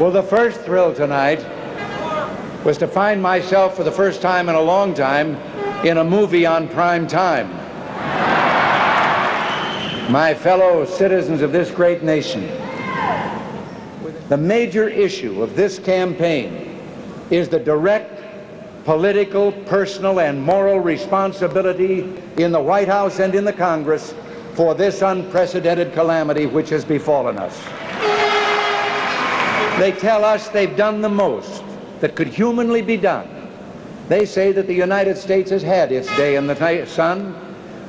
Well, the first thrill tonight was to find myself for the first time in a long time in a movie on prime time. My fellow citizens of this great nation, the major issue of this campaign is the direct political, personal, and moral responsibility in the White House and in the Congress for this unprecedented calamity which has befallen us. They tell us they've done the most that could humanly be done. They say that the United States has had its day in the sun,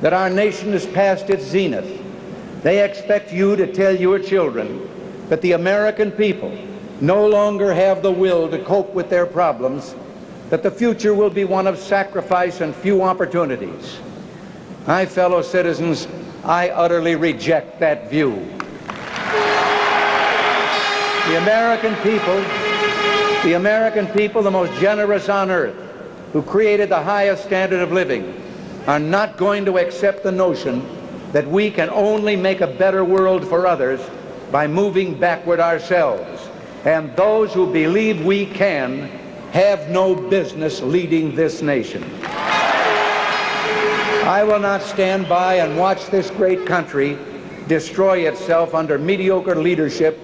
that our nation has passed its zenith. They expect you to tell your children that the American people no longer have the will to cope with their problems, that the future will be one of sacrifice and few opportunities. My fellow citizens, I utterly reject that view. The American people, the most generous on earth, who created the highest standard of living, are not going to accept the notion that we can only make a better world for others by moving backward ourselves. And those who believe we can have no business leading this nation. I will not stand by and watch this great country destroy itself under mediocre leadership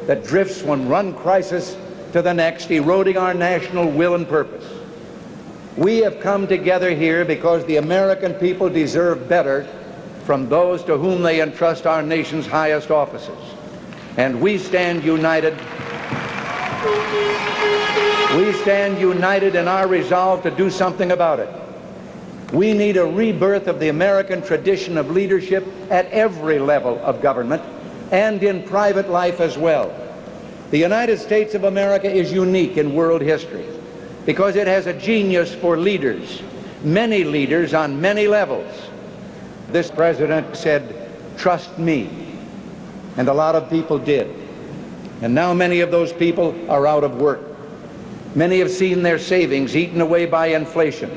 that drifts from one crisis to the next, eroding our national will and purpose. We have come together here because the American people deserve better from those to whom they entrust our nation's highest offices. And we stand united. We stand united in our resolve to do something about it. We need a rebirth of the American tradition of leadership at every level of government and in private life as well. The United States of America is unique in world history because it has a genius for leaders, many leaders on many levels. This president said, "Trust me," and a lot of people did. And now many of those people are out of work. Many have seen their savings eaten away by inflation.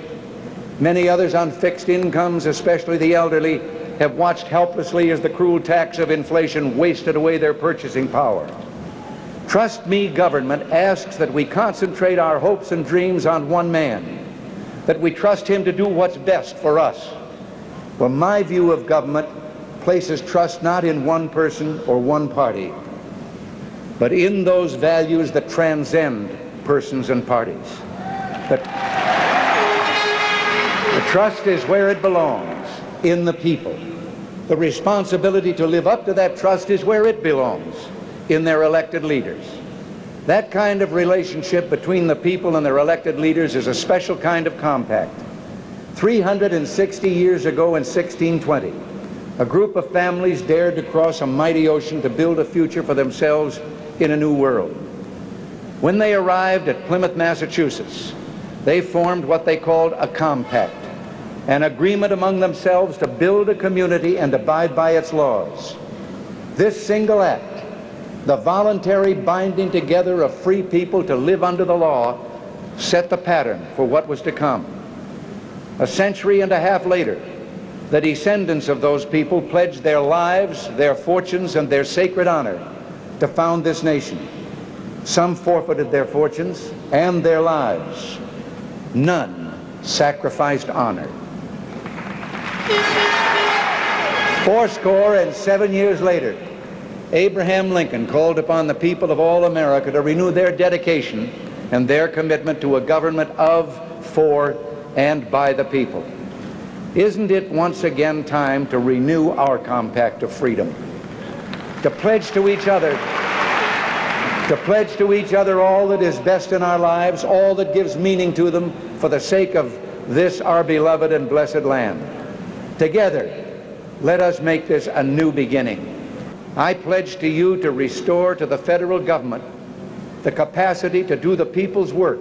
Many others on fixed incomes, especially the elderly, have watched helplessly as the cruel tax of inflation wasted away their purchasing power. Trust me government asks that we concentrate our hopes and dreams on one man, that we trust him to do what's best for us. Well, my view of government places trust not in one person or one party, but in those values that transcend persons and parties. The trust is where it belongs, in the people. The responsibility to live up to that trust is where it belongs, in their elected leaders. That kind of relationship between the people and their elected leaders is a special kind of compact. 360 years ago in 1620, a group of families dared to cross a mighty ocean to build a future for themselves in a new world. When they arrived at Plymouth, Massachusetts, they formed what they called a compact, an agreement among themselves to build a community and abide by its laws. This single act, the voluntary binding together of free people to live under the law, set the pattern for what was to come. A century and a half later, the descendants of those people pledged their lives, their fortunes, and their sacred honor to found this nation. Some forfeited their fortunes and their lives. None sacrificed honor. 87 years later, Abraham Lincoln called upon the people of all America to renew their dedication and their commitment to a government of, for, and by the people. Isn't it once again time to renew our compact of freedom? To pledge to each other all that is best in our lives, all that gives meaning to them for the sake of this our beloved and blessed land. Together, let us make this a new beginning. I pledge to you to restore to the federal government the capacity to do the people's work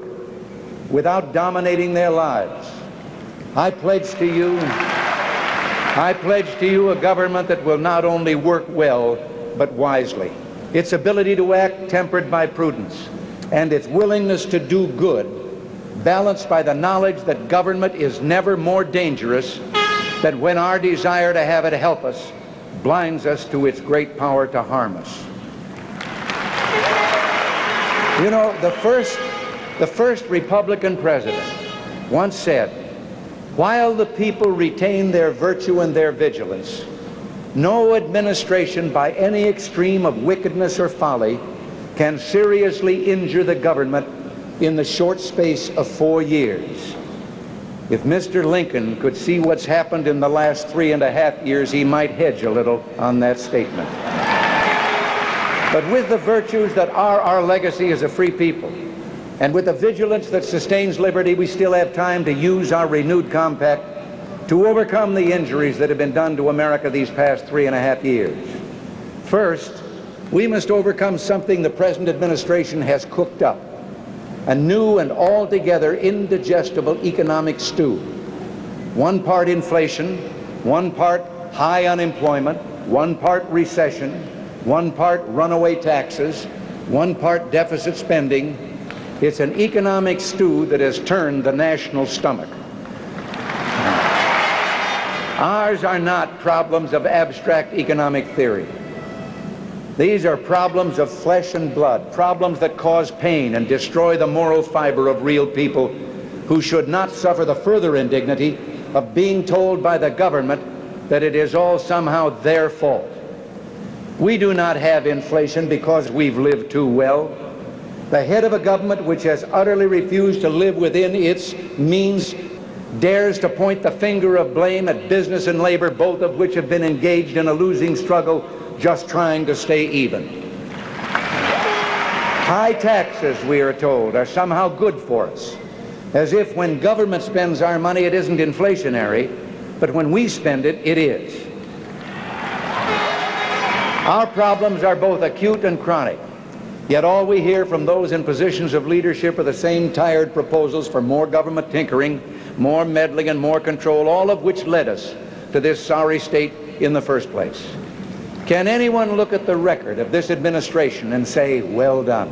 without dominating their lives. I pledge to you a government that will not only work well, but wisely. Its ability to act tempered by prudence, and its willingness to do good, balanced by the knowledge that government is never more dangerous than when our desire to have it help us blinds us to its great power to harm us. You know, the first Republican president once said, "While the people retain their virtue and their vigilance, no administration by any extreme of wickedness or folly can seriously injure the government in the short space of 4 years." If Mr. Lincoln could see what's happened in the last 3.5 years, he might hedge a little on that statement. But with the virtues that are our legacy as a free people, and with the vigilance that sustains liberty, we still have time to use our renewed compact to overcome the injuries that have been done to America these past 3.5 years. First, we must overcome something the present administration has cooked up, a new and altogether indigestible economic stew. One part inflation, one part high unemployment, one part recession, one part runaway taxes, one part deficit spending. It's an economic stew that has turned the national stomach. Ours are not problems of abstract economic theory. These are problems of flesh and blood, problems that cause pain and destroy the moral fiber of real people who should not suffer the further indignity of being told by the government that it is all somehow their fault. We do not have inflation because we've lived too well. The head of a government which has utterly refused to live within its means dares to point the finger of blame at business and labor, both of which have been engaged in a losing struggle, just trying to stay even. High taxes, we are told, are somehow good for us, as if when government spends our money it isn't inflationary, but when we spend it, it is. Our problems are both acute and chronic, yet all we hear from those in positions of leadership are the same tired proposals for more government tinkering, more meddling and more control, all of which led us to this sorry state in the first place. Can anyone look at the record of this administration and say, well done?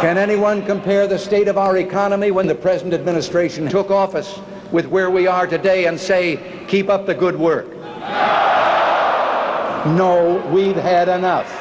Can anyone compare the state of our economy when the present administration took office with where we are today and say, keep up the good work? No, we've had enough.